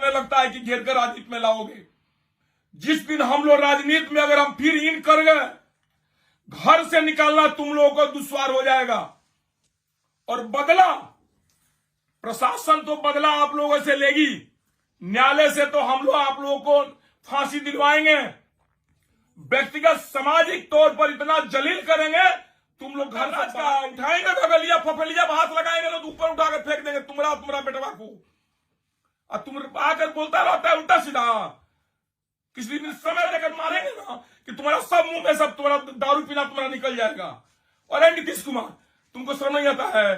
हमें लगता है कि घेर कर राजनीति में लाओगे। जिस दिन हम लोग राजनीति में अगर हम फिर इन कर गए, घर से निकालना तुम लोगों को दुश्वार हो जाएगा। और बदला प्रशासन तो बदला आप लोगों से लेगी, न्यायालय से तो हम लोग आप लोगों को फांसी दिलवाएंगे, व्यक्तिगत सामाजिक तौर पर इतना जलील करेंगे, तुम लोग घर से उठाएंगे तो गलिया फफलिया हाथ लगाएंगे तो ऊपर उठा कर फेंक देंगे तुम्हारा बेटवा को। और तुम आकर बोलता रहता है उल्टा सीधा, किसी दिन समय देकर मारेंगे ना कि तुम्हारा सब मुंह में सब तुम्हारा दारू पीना तुम्हारा निकल जाएगा। और नीतीश कुमार, तुमको शर्म नहीं आता है?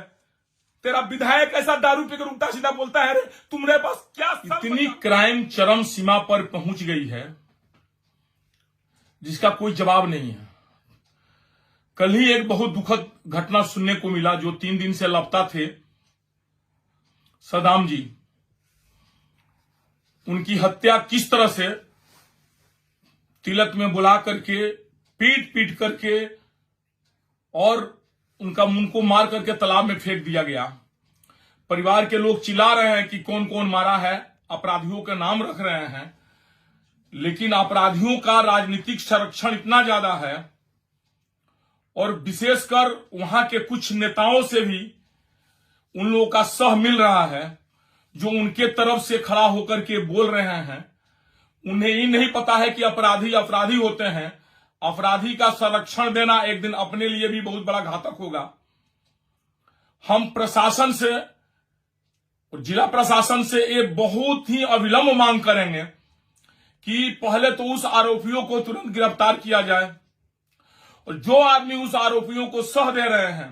तेरा विधायक ऐसा दारू पीकर उल्टा सीधा बोलता है, तुम्हारे पास क्या? इतनी क्राइम चरम सीमा पर पहुंच गई है जिसका कोई जवाब नहीं है। कल ही एक बहुत दुखद घटना सुनने को मिला, जो 3 दिन से लापता थे सदाम जी, उनकी हत्या किस तरह से तिलक में बुला करके पीट पीट करके और उनका मुंह को मार करके तालाब में फेंक दिया गया। परिवार के लोग चिल्ला रहे हैं कि कौन कौन मारा है, अपराधियों का नाम रख रहे हैं, लेकिन अपराधियों का राजनीतिक संरक्षण इतना ज्यादा है और विशेषकर वहां के कुछ नेताओं से भी उन लोगों का सह मिल रहा है, जो उनके तरफ से खड़ा होकर के बोल रहे हैं। उन्हें ही नहीं पता है कि अपराधी अपराधी होते हैं। अपराधी का संरक्षण देना एक दिन अपने लिए भी बहुत बड़ा घातक होगा। हम प्रशासन से और जिला प्रशासन से एक बहुत ही अविलंब मांग करेंगे कि पहले तो उस आरोपियों को तुरंत गिरफ्तार किया जाए और जो आदमी उस आरोपियों को सह दे रहे हैं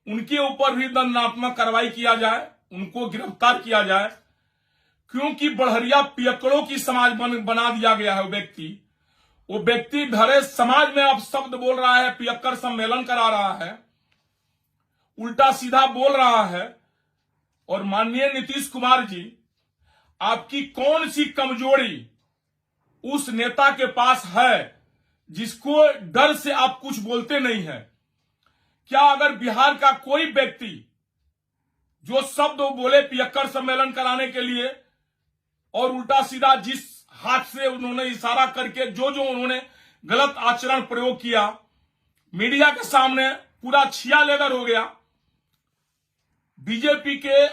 उनके ऊपर भी दंडात्मक कार्रवाई किया जाए, उनको गिरफ्तार किया जाए। क्योंकि बढ़िया पियक्कड़ों की समाज बना दिया गया है। वो व्यक्ति भरे समाज में अब शब्द बोल रहा है, पियक्कड़ सम्मेलन करा रहा है, उल्टा सीधा बोल रहा है। और माननीय नीतीश कुमार जी, आपकी कौन सी कमजोरी उस नेता के पास है जिसको डर से आप कुछ बोलते नहीं है? क्या अगर बिहार का कोई व्यक्ति जो शब्द बोले पियक्कड़ सम्मेलन कराने के लिए और उल्टा सीधा जिस हाथ से उन्होंने इशारा करके जो उन्होंने गलत आचरण प्रयोग किया, मीडिया के सामने पूरा छिया लेदर हो गया। बीजेपी के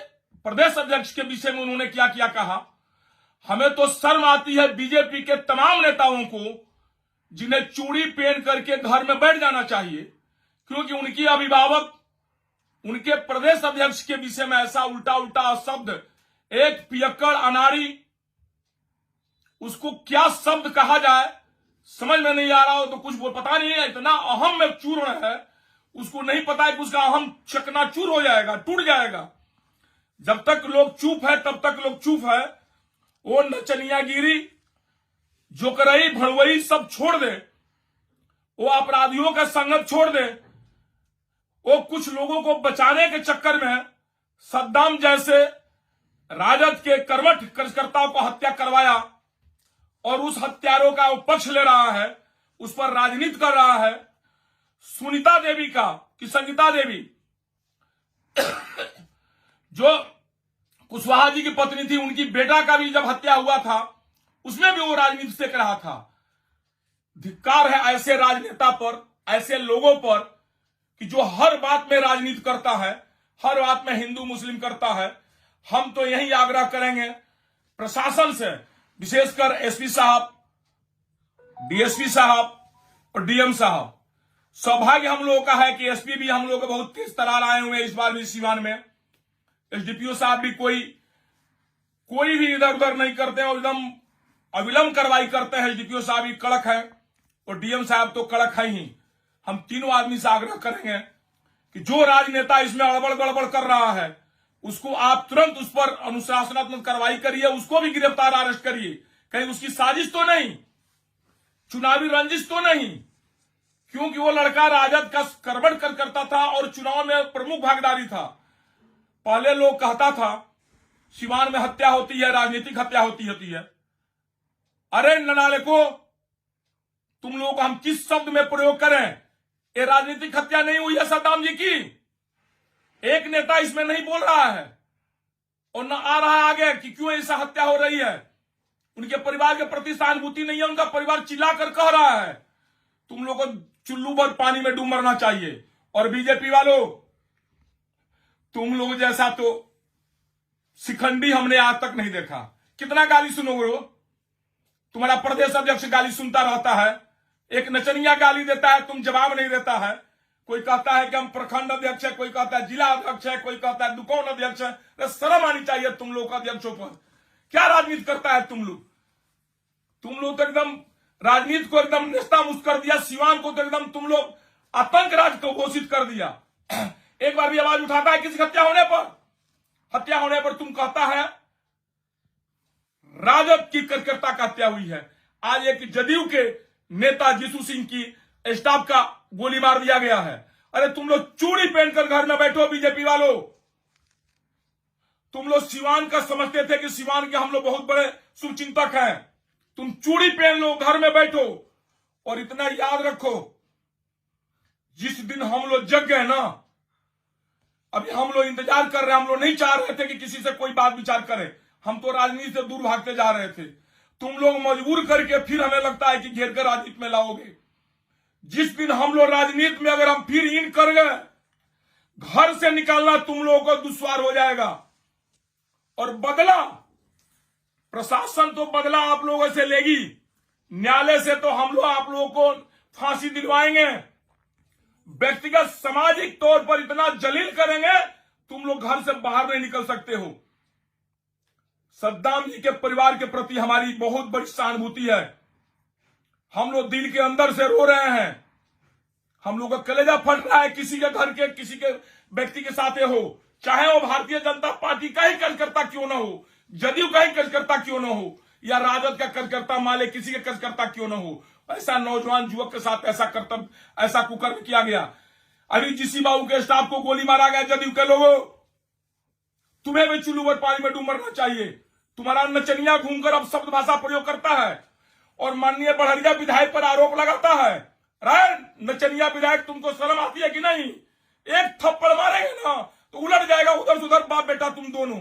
प्रदेश अध्यक्ष के विषय में उन्होंने क्या क्या कहा। हमें तो शर्म आती है बीजेपी के तमाम नेताओं को, जिन्हें चूड़ी पहन करके घर में बैठ जाना चाहिए, क्योंकि उनकी अभिभावक उनके प्रदेश अध्यक्ष के विषय में ऐसा उल्टा उल्टा शब्द, एक पियक्कड़ अनाड़ी, उसको क्या शब्द कहा जाए समझ में नहीं आ रहा हो तो कुछ पता नहीं है। इतना अहम में चूर्ण है, उसको नहीं पता है कि उसका अहम चकनाचूर हो जाएगा, टूट जाएगा। जब तक लोग चुप है तब तक लोग चुप है। वो नचनियागिरी, जोकरई, भड़वई सब छोड़ दे, वो अपराधियों का संगत छोड़ दे। वो कुछ लोगों को बचाने के चक्कर में सद्दाम जैसे राजद के कर्मठ कार्यकर्ताओं को हत्या करवाया और उस हत्यारों का वो पक्ष ले रहा है, उस पर राजनीति कर रहा है। सुनीता देवी का कि संगीता देवी जो कुशवाहा जी की पत्नी थी, उनकी बेटा का भी जब हत्या हुआ था उसमें भी वो राजनीति से कर रहा था। धिक्कार है ऐसे राजनेता पर, ऐसे लोगों पर कि जो हर बात में राजनीति करता है, हर बात में हिंदू मुस्लिम करता है। हम तो यही आग्रह करेंगे प्रशासन से, विशेषकर एसपी साहब, डीएसपी साहब और डीएम साहब। सौभाग्य हम लोगों का है कि एसपी भी हम लोग को बहुत तेज तरार आए हुए हैं इस बार भी सीवान में। एसडीपीओ साहब भी कोई भी इधर उधर नहीं करते हैं और एकदम अविलंब कार्रवाई करते हैं। एसडीपीओ साहब भी कड़क है और डीएम साहब तो कड़क है ही। हम तीनों आदमी से आग्रह करेंगे कि जो राजनेता इसमें अड़बड़ गड़बड़ कर रहा है उसको आप तुरंत उस पर अनुशासनात्मक कार्रवाई करिए, उसको भी गिरफ्तार अरेस्ट करिए। कहीं उसकी साजिश तो नहीं, चुनावी रंजिश तो नहीं, क्योंकि वो लड़का राजद का करबड़ करता था और चुनाव में प्रमुख भागीदारी था। पहले लोग कहता था सिवान में हत्या होती है, राजनीतिक हत्या होती है। अरे ननाले को, तुम लोग हम किस शब्द में प्रयोग करें? ये राजनीतिक हत्या नहीं हुई है सद्दाम जी की। एक नेता इसमें नहीं बोल रहा है और न आ रहा है आगे कि क्यों ऐसा हत्या हो रही है। उनके परिवार के प्रति सहानुभूति नहीं है, उनका परिवार चिल्ला कर कह रहा है तुम लोग को चुल्लू भर पानी में डूब मरना चाहिए। और बीजेपी वालों, तुम लोग जैसा तो शिखंडी हमने आज तक नहीं देखा। कितना गाली सुनोगे हो? तुम्हारा प्रदेश अध्यक्ष गाली सुनता रहता है, एक नचनिया गाली देता है, तुम जवाब नहीं देता है। कोई कहता है कि हम प्रखंड अध्यक्ष है, कोई कहता है जिला अध्यक्ष है, कोई कहता है दुकान अध्यक्ष है। शर्म आनी चाहिए तुम लोग का अध्यक्षों पर। क्या राजनीति करता है तुम लोग? तुम लोग तो एकदम राजनीति को एकदम नेस्तामुस्त कर दिया। सिवान को तो एकदम तुम लोग आतंक राज को घोषित कर दिया। एक बार भी आवाज उठाता है किसी हत्या होने पर तुम कहता है राजद की कार्यकर्ता का हत्या हुई है। आज एक जदयू के नेता जीसू सिंह की स्टाफ का गोली मार दिया गया है। अरे तुम लोग चूड़ी पहनकर घर में बैठो बीजेपी वालों। तुम लोग सिवान का समझते थे कि सिवान के हम लोग बहुत बड़े शुभचिंतक हैं। तुम चूड़ी पहन लो, घर में बैठो। और इतना याद रखो, जिस दिन हम लोग जग गए ना, अभी हम लोग इंतजार कर रहे हैं। हम लोग नहीं चाह रहे थे कि किसी से कोई बात विचार करे। हम तो राजनीति से दूर भागते जा रहे थे। तुम लोग मजबूर करके फिर हमें लगता है कि घेर कर राजनीति में लाओगे। जिस दिन हम लोग राजनीति में अगर हम फिर इन कर गए, घर से निकालना तुम लोगों को दुश्वार हो जाएगा। और बदला प्रशासन तो बदला आप लोगों से लेगी, न्यायालय से तो हम लोग आप लोगों को फांसी दिलवाएंगे। व्यक्तिगत सामाजिक तौर पर इतना जलील करेंगे तुम लोग घर से बाहर नहीं निकल सकते हो। सद्दाम जी के परिवार के प्रति हमारी बहुत बड़ी सहानुभूति है। हम लोग दिल के अंदर से रो रहे हैं। हम लोग का कलेजा फट रहा है किसी के घर के किसी के व्यक्ति के साथ हो, चाहे वो भारतीय जनता पार्टी का ही कार्यकर्ता क्यों ना हो, जदयू का ही कार्यकर्ता क्यों ना हो, या राजद का कार्यकर्ता माले किसी के कार्यकर्ता क्यों ना हो। ऐसा नौजवान युवक के साथ ऐसा कर्तव्य, ऐसा कुकर्म किया गया। अभी जीसी बाबू के स्टाफ को गोली मारा गया। जदयू के लोगों, तुम्हें भी चुल्लू भर पानी में डूब मरना चाहिए। तुम्हारा नचनिया घूमकर अब शब्द भाषा प्रयोग करता है और माननीय बढ़िया विधायक पर आरोप लगाता है। राय नचनिया विधायक, तुमको शर्म आती है कि नहीं? एक थप्पड़ मारेंगे ना तो उलट जाएगा उधर से उधर बाप बेटा तुम दोनों।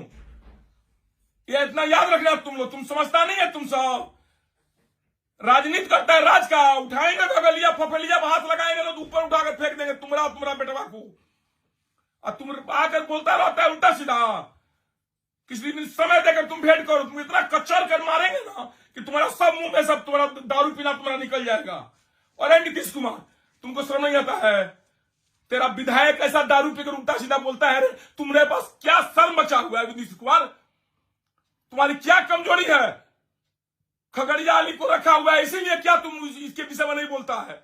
ये इतना याद रखना तुम लोग। तुम समझता नहीं है, तुम सब राजनीति करता है राज का। उठाएंगे तो गलिया फफलिया हाथ लगाएंगे तो ऊपर उठाकर फेंक देंगे तुम्हारा बेटवा को। और तुम आकर बोलता रहता है उल्टा सीधा। किसी दिन समय देकर तुम भेंट करो। तुम इतना कच्चर कर मारेंगे ना कि तुम्हारा सब मुंह में सब तुम्हारा दारू पीना तुम्हारा निकल जाएगा। और नीतीश कुमार, तुमको शर्म नहीं आता है? तेरा विधायक ऐसा दारू पीकर उल्टा सीधा बोलता है। तुम्हारे पास क्या शर्म बचा हुआ है नीतीश कुमार? तुम्हारी क्या कमजोरी है? खगड़िया अली को रखा हुआ है, इसीलिए क्या तुम इसके विषय में नहीं बोलता है?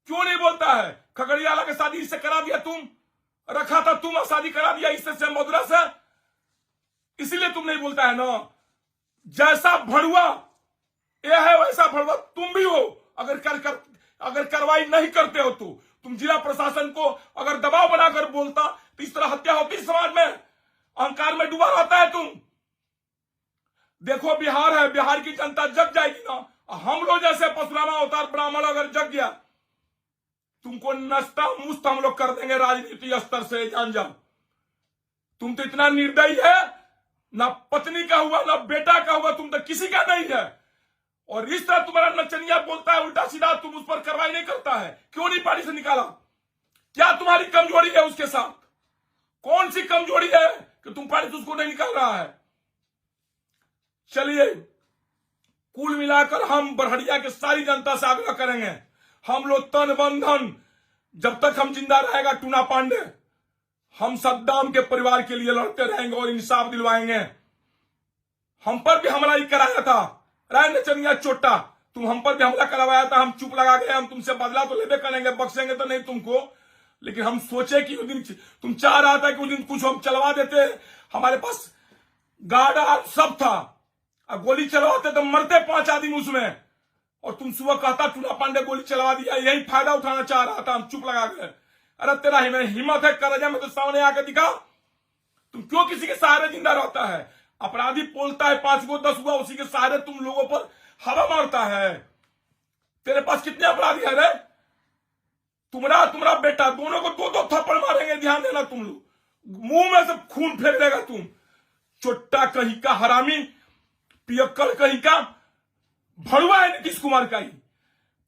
क्यों नहीं बोलता है? खगड़िया वाला की शादी इससे करा दिया, तुम रखा था, तुम शादी करा दिया इससे मधुरा से, इसलिए तुम नहीं बोलता है ना। जैसा भड़ुआ यह है वैसा भड़ुआ तुम भी हो। अगर कार्रवाई नहीं करते हो तो तुम जिला प्रशासन को अगर दबाव बनाकर बोलता तो इस तरह हत्या होती समाज में। अहंकार में डूबा रहता है तुम। देखो बिहार है, बिहार की जनता जग जाएगी ना। हम लोग जैसे परशुरामा अवतार ब्राह्मण अगर जग गया, तुमको नस्ता मुस्त हम लोग कर देंगे राजनीति स्तर से, जान जाओ। तुम तो इतना निर्दयी है, ना पत्नी का हुआ ना बेटा का हुआ, तुम तो किसी का नहीं है। और इस तरह तुम्हारा नचनिया बोलता है उल्टा सीधा, तुम उस पर कार्रवाई नहीं करता है। क्यों नहीं पार्टी से निकाला? क्या तुम्हारी कमजोरी है उसके साथ? कौन सी कमजोरी है कि तुम पार्टी से उसको नहीं निकाल रहा है? चलिए, कुल मिलाकर हम बड़हरिया के सारी जनता से आग्रह करेंगे, हम लोग तन बंधन, जब तक हम जिंदा रहेगा टूना पांडे, हम सद्दाम के परिवार के लिए लड़ते रहेंगे और इंसाफ दिलवाएंगे। हम पर भी हमला ही कराया था, राय नचनिया चोटा, तुम हम पर भी हमला करवाया था, हम चुप लगा गए। हम तुमसे बदला तो लेबे करेंगे, बख्शेंगे तो नहीं तुमको। लेकिन हम सोचे कि उस दिन तुम चाह रहा था कि उस दिन कुछ हम चलवा देते, हमारे पास गार्ड सब था, अब गोली चलवाते तो मरते 5 आदमी उसमें। और तुम सुबह कहता टूना पांडे गोली चलवा दिया, यही फायदा उठाना चाह रहा था, हम चुप लगा गए। अरे तेरा हिम्मत है करजा में तो सामने आके दिखा। तुम क्यों किसी के सहारे जिंदा रहता है? अपराधी बोलता है 5 गो 10 हुआ, उसी के सहारे तुम लोगों पर हवा मारता है। तेरे पास कितने अपराधी है रे? तुम्हारा बेटा, दोनों को 2-2 थप्पड़ मारेंगे, ध्यान देना तुम लोग। मुंह में से खून फेंक देगा तुम। चोट्टा कहीं का, हरामी पियक्कड़ कहीं का, भड़ुआ है नीतीश कुमार का ही।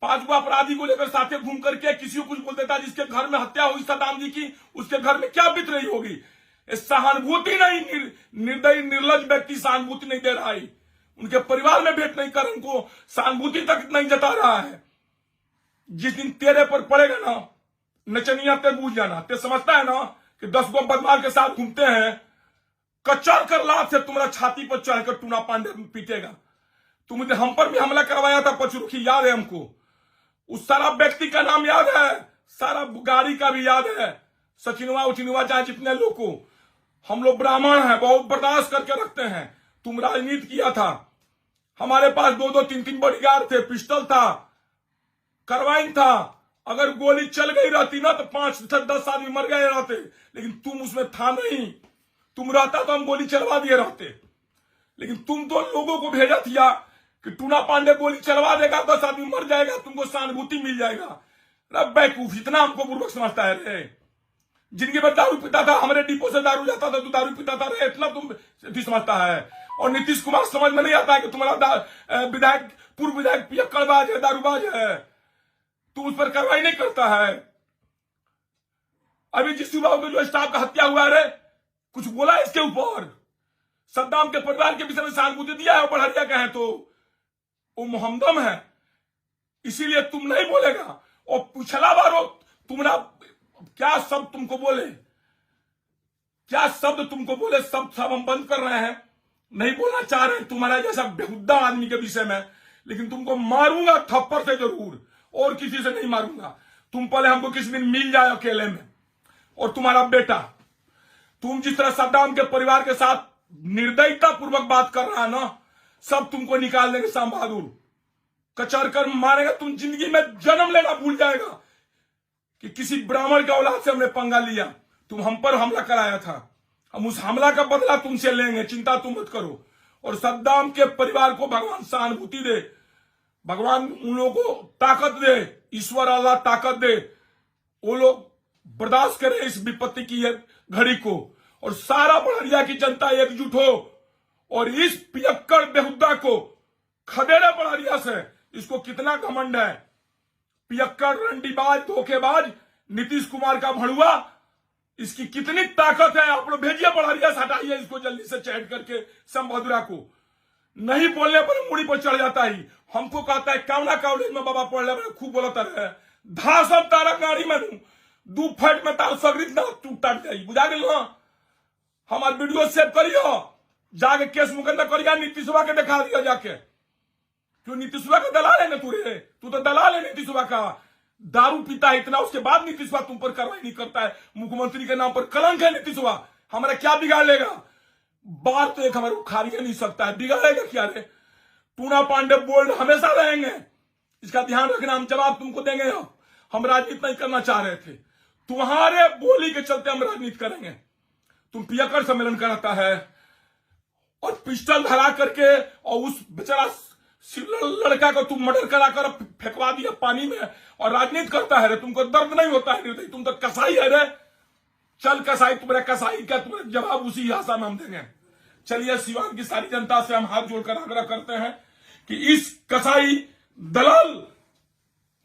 5 अपराधी को लेकर साथे घूम करके किसी को कुछ बोल देता है। जिसके घर में हत्या हुई सद्दाम जी की, उसके घर में क्या बीत रही होगी। सहानुभूति नहीं, निर्दयी निर्लज व्यक्ति सहानुभूति नहीं दे रहा है, उनके परिवार में भेंट नहीं कर, उनको सहानुभूति तक नहीं जता रहा है। जिस दिन तेरे पर पड़ेगा ना नचनिया, ते बूझ जाना। ते समझता है ना कि 10 गो बदमाश के साथ घूमते हैं, कचर कर लात से तुम्हारा छाती पर चढ़कर टूना पांडे पीटेगा। तुमने हम पर भी हमला करवाया था, पचरुखी याद है हमको। उस सारा व्यक्ति का नाम याद है, सारा गाड़ी का भी याद है, सचिनवा उचिनवा चाहे जितने लोग को। हम लोग ब्राह्मण हैं, बहुत बर्दाश्त करके रखते हैं। तुम राजनीति किया था, हमारे पास 2-2 3-3 बॉडीगार्ड थे, पिस्टल था, कार्बाइन था। अगर गोली चल गई रहती ना तो 5-10 आदमी मर गए रहते, लेकिन तुम उसमें था नहीं। तुम रहता तो हम गोली चलवा दिए रहते, लेकिन तुम तो लोगों को भेजा थिया कि टूना पांडे गोली चलवा देगा, 10 आदमी मर जाएगा, तुमको सहानुभूति मिल जाएगा। अरे बेवकूफ, इतना हमको बुर्बक समझता है रे। जिनके पर दारू पीता था, हमारे डिपो से दारू जाता था, तू दारू पीता था रे, इतना तुम समझता है। और नीतीश कुमार समझ में नहीं आता है कि तुम्हारा विधायक, पूर्व विधायक पियक्कड़बाज है, दारूबाज है, तू उस पर कार्रवाई नहीं करता है। अभी जिस युवा को जो स्टाफ का हत्या हुआ है, कुछ बोला इसके ऊपर? सद्दाम के परिवार के विषय में सहानुभूति दिया है, बढ़िया का है तो वो मोहम्मदम है, इसीलिए तुम नहीं बोलेगा। और पिछला बार तुम्हारा क्या शब्द तुमको बोले, क्या शब्द तुमको बोले, सब हम बंद कर रहे हैं, नहीं बोलना चाह रहे हैं तुम्हारा जैसा बेहुदा आदमी के विषय में। लेकिन तुमको मारूंगा थप्पड़ से जरूर, और किसी से नहीं मारूंगा। तुम पहले हमको किसी दिन मिल जाए अकेले में। और तुम्हारा बेटा, तुम जिस तरह सद्दाम के परिवार के साथ निर्दयता पूर्वक बात कर रहा है ना, सब तुमको निकाल देंगे। शाम बहादुर कचर कर मारेगा, तुम जिंदगी में जन्म लेना भूल जाएगा कि किसी ब्राह्मण के औलाद से हमने पंगा लिया। तुम हम पर हमला कराया था, हम उस हमला का बदला तुमसे लेंगे, चिंता तुम मत करो। और सद्दाम के परिवार को भगवान सहानुभूति दे, भगवान उन लोगों को ताकत दे, ईश्वर अल्लाह ताकत दे, वो लोग बर्दाश्त करें इस विपत्ति की घड़ी को। और सारा बड़हरिया की जनता एकजुट हो और इस पियक्कड़ बेहुदा को खदेड़े बड़हरिया से। इसको कितना घमंड है, पियक्कड़, रंडीबाज, धोखेबाज नीतीश कुमार का भड़ुआ, इसकी कितनी ताकत है। आप लोग भेजिए बड़हरिया से, हटाइए इसको जल्दी से चैट करके। संबोधरा को नहीं बोलने पर मुड़ी पर चढ़ जाता ही, हमको कहता है कामना कॉलेज में बाबा पढ़ ले, खूब बोलता रहे, धा सब तारा गाड़ी में 2 फट में तार सगरी ना टूट जाई, बुझा गई ना। हमार वीडियो सेव करियो, जाके केस मुकदमा करिया, नीतीशवा के दिखा दिया जाके। क्यों नीतीशवा का दलाल है ना तू रे, तू तो दलाल है नीतीशवा का। दारू पीता है इतना, उसके बाद नीतीशवा तुम पर कार्रवाई नहीं करता है। मुख्यमंत्री के नाम पर कलंक है नीतीशवा, हमारा क्या बिगाड़ लेगा? बार तो एक हमारे उखाड़ नहीं सकता है, बिगाड़ेगा क्या रे? टूना पांडे बोल्ड हमेशा रहेंगे, इसका ध्यान रखना। हम जवाब तुमको देंगे। हम राजनीति नहीं करना चाह रहे थे, तुम्हारे बोली के चलते हम राजनीति करेंगे। तुम पियक्कड़ सम्मेलन कराता है और पिस्टल धरा करके, और उस बेचारा लड़का को तुम मर्डर कराकर फेंकवा दिया पानी में, और राजनीति करता है रे। तुमको दर्द नहीं होता है? तुम तो कसाई है रे। चल कसाई, तुम्हारे कसाई का तुम्हारा जवाब उसी भाषा में हम देंगे। चलिए, सिवान की सारी जनता से हम हाथ जोड़कर आग्रह करते हैं कि इस कसाई दलाल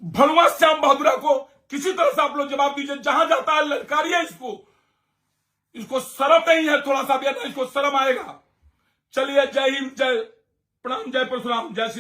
भड़ुआ श्याम बहादुर को किसी तरह से आप लोग जवाब दीजिए। जहां जाता है ललकारिए इसको शर्म नहीं है थोड़ा सा भी, ना इसको शर्म आएगा। चलिए, जय हिंद, जय प्रणाम, जय परशुराम, जय श्री